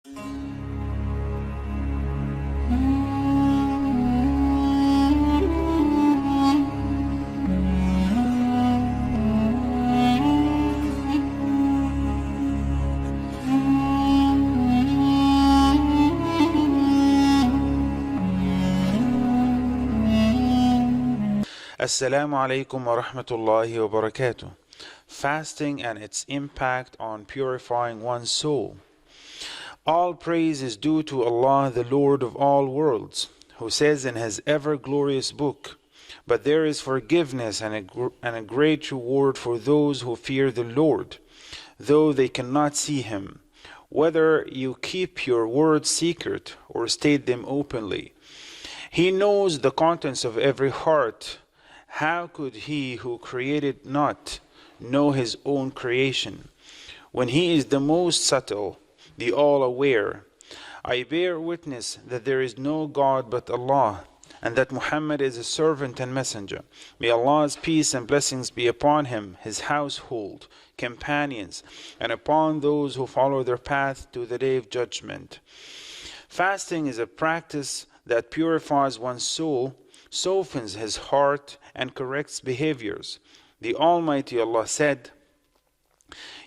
Assalamu alaikum wa rahmatullahi wa barakatuh. Fasting and its impact on purifying one's soul. All praise is due to Allah, the Lord of all worlds, who says in His ever-glorious book, "But there is forgiveness and a great reward for those who fear the Lord, though they cannot see Him, whether you keep your words secret or state them openly. He knows the contents of every heart. How could He who created not know His own creation, when He is the most subtle, the all-aware? I bear witness that there is no God but Allah, and that Muhammad is a servant and messenger. May Allah's peace and blessings be upon him, his household, companions, and upon those who follow their path to the day of judgment." Fasting is a practice that purifies one's soul, softens his heart, and corrects behaviors. The Almighty Allah said,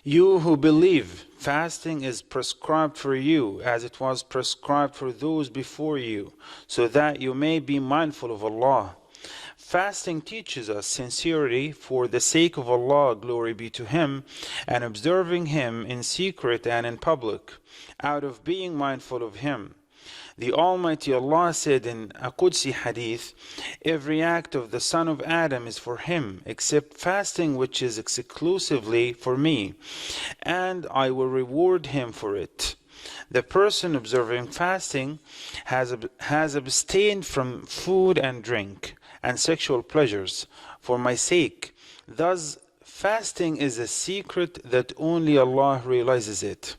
"You who believe, fasting is prescribed for you as it was prescribed for those before you, so that you may be mindful of Allah." Fasting teaches us sincerity for the sake of Allah, glory be to Him, and observing Him in secret and in public, out of being mindful of Him. The Almighty Allah said in a Qudsi hadith, "Every act of the son of Adam is for him, except fasting, which is exclusively for me, and I will reward him for it." The person observing fasting has abstained from food and drink and sexual pleasures for my sake. Thus, fasting is a secret that only Allah realizes it.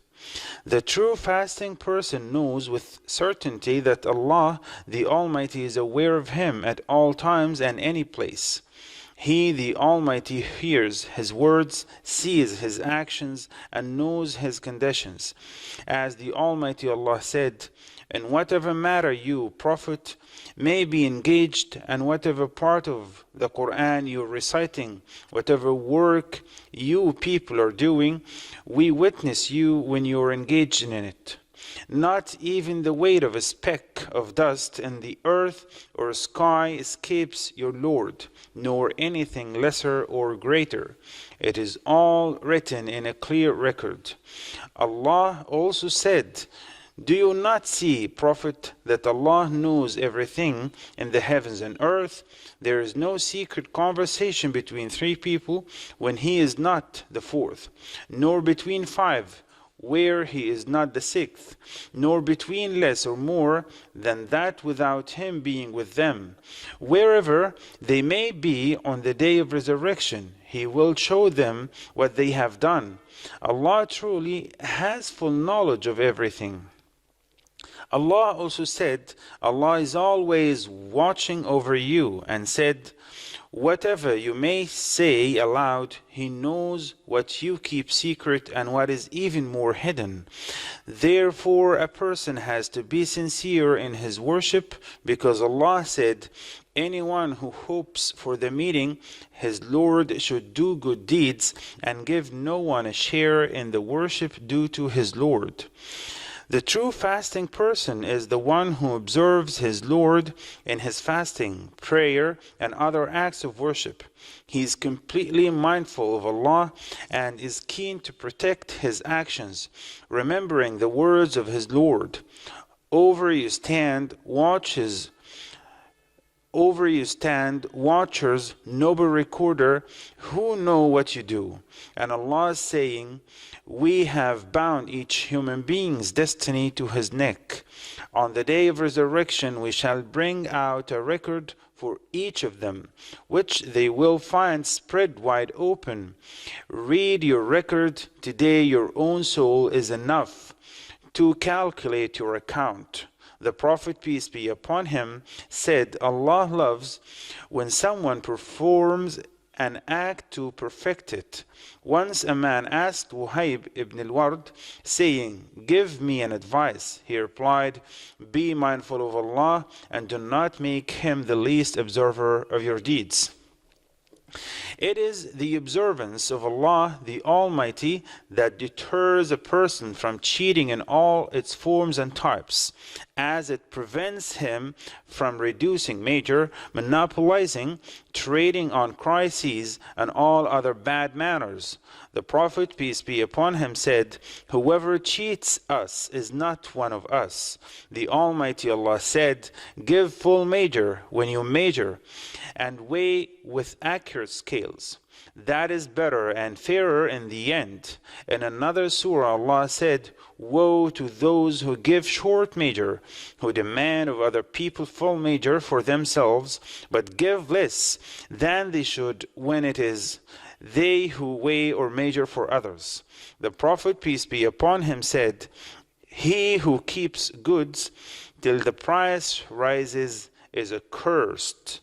The true fasting person knows with certainty that Allah, the Almighty, is aware of him at all times and any place. He, the Almighty, hears his words, sees his actions, and knows his conditions. As the Almighty Allah said, "In whatever matter you, Prophet, may be engaged, and whatever part of the Quran you are reciting, whatever work you people are doing, we witness you when you are engaged in it. Not even the weight of a speck of dust in the earth or sky escapes your Lord, nor anything lesser or greater. It is all written in a clear record." Allah also said, "Do you not see, Prophet, that Allah knows everything in the heavens and earth? There is no secret conversation between three people when He is not the fourth, nor between five where He is not the sixth, nor between less or more than that without Him being with them. Wherever they may be on the day of resurrection, He will show them what they have done. Allah truly has full knowledge of everything." Allah also said, "Allah is always watching over you," and said, "Whatever you may say aloud, He knows what you keep secret and what is even more hidden." Therefore, a person has to be sincere in his worship, because Allah said, "Anyone who hopes for the meeting his Lord should do good deeds and give no one a share in the worship due to his Lord." The true fasting person is the one who observes his Lord in his fasting, prayer, and other acts of worship. He is completely mindful of Allah and is keen to protect his actions, remembering the words of his Lord. Over you stand watchers, noble recorder, who know what you do. And Allah is saying, "We have bound each human being's destiny to his neck. On the day of resurrection we shall bring out a record for each of them, which they will find spread wide open. Read your record today. Your own soul is enough to calculate your account." The Prophet, peace be upon him, said, "Allah loves when someone performs and act to perfect it. Once a man asked Wuhayb ibn al-Ward, saying, "Give me an advice." He replied, "Be mindful of Allah and do not make him the least observer of your deeds." It is the observance of Allah the Almighty that deters a person from cheating in all its forms and types, as it prevents him from reducing major, monopolizing, trading on crises, and all other bad manners. The Prophet, peace be upon him, said, "Whoever cheats us is not one of us." The Almighty Allah said, "Give full measure when you measure, and weigh with accurate scales. That is better and fairer in the end." In another surah, Allah said, "Woe to those who give short measure, who demand of other people full measure for themselves, but give less than they should when it is they who weigh or measure for others." The Prophet, peace be upon him, said, "He who keeps goods till the price rises is accursed."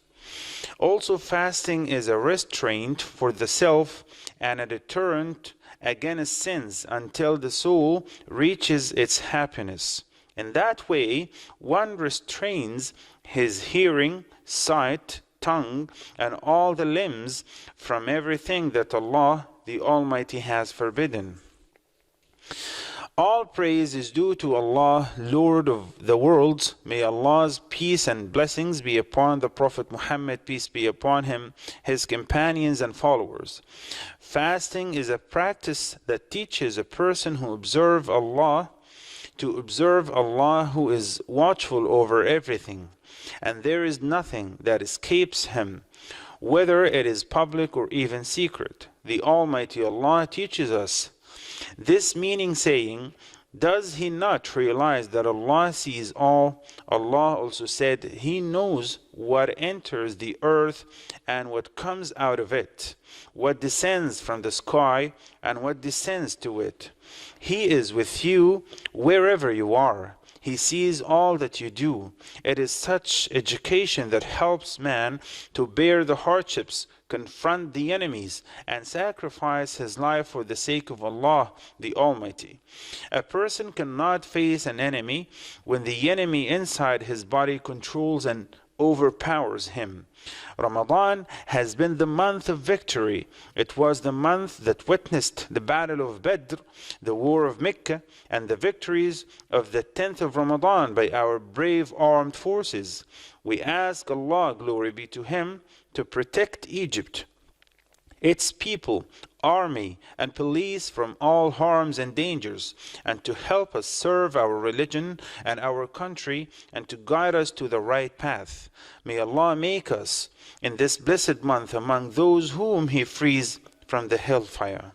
Also, fasting is a restraint for the self and a deterrent against sins until the soul reaches its happiness. In that way, one restrains his hearing, sight, tongue, and all the limbs from everything that Allah the Almighty has forbidden. All praise is due to Allah, Lord of the worlds. May Allah's peace and blessings be upon the Prophet Muhammad, peace be upon him, his companions and followers. Fasting is a practice that teaches a person who observes Allah to observe Allah who is watchful over everything, and there is nothing that escapes him, whether it is public or even secret. The Almighty Allah teaches us this, meaning saying, "Does he not realize that Allah sees all?" Allah also said, "He knows what enters the earth and what comes out of it, what descends from the sky and what descends to it. He is with you wherever you are. He sees all that you do." It is such education that helps man to bear the hardships, confront the enemies, and sacrifice his life for the sake of Allah the Almighty. A person cannot face an enemy when the enemy inside his body controls and overpowers him. Ramadan has been the month of victory. It was the month that witnessed the Battle of Badr, the War of Mecca, and the victories of the 10th of Ramadan by our brave armed forces. We ask Allah, glory be to Him, to protect Egypt, its people, army, and police from all harms and dangers, and to help us serve our religion and our country, and to guide us to the right path. May Allah make us in this blessed month among those whom He frees from the hellfire.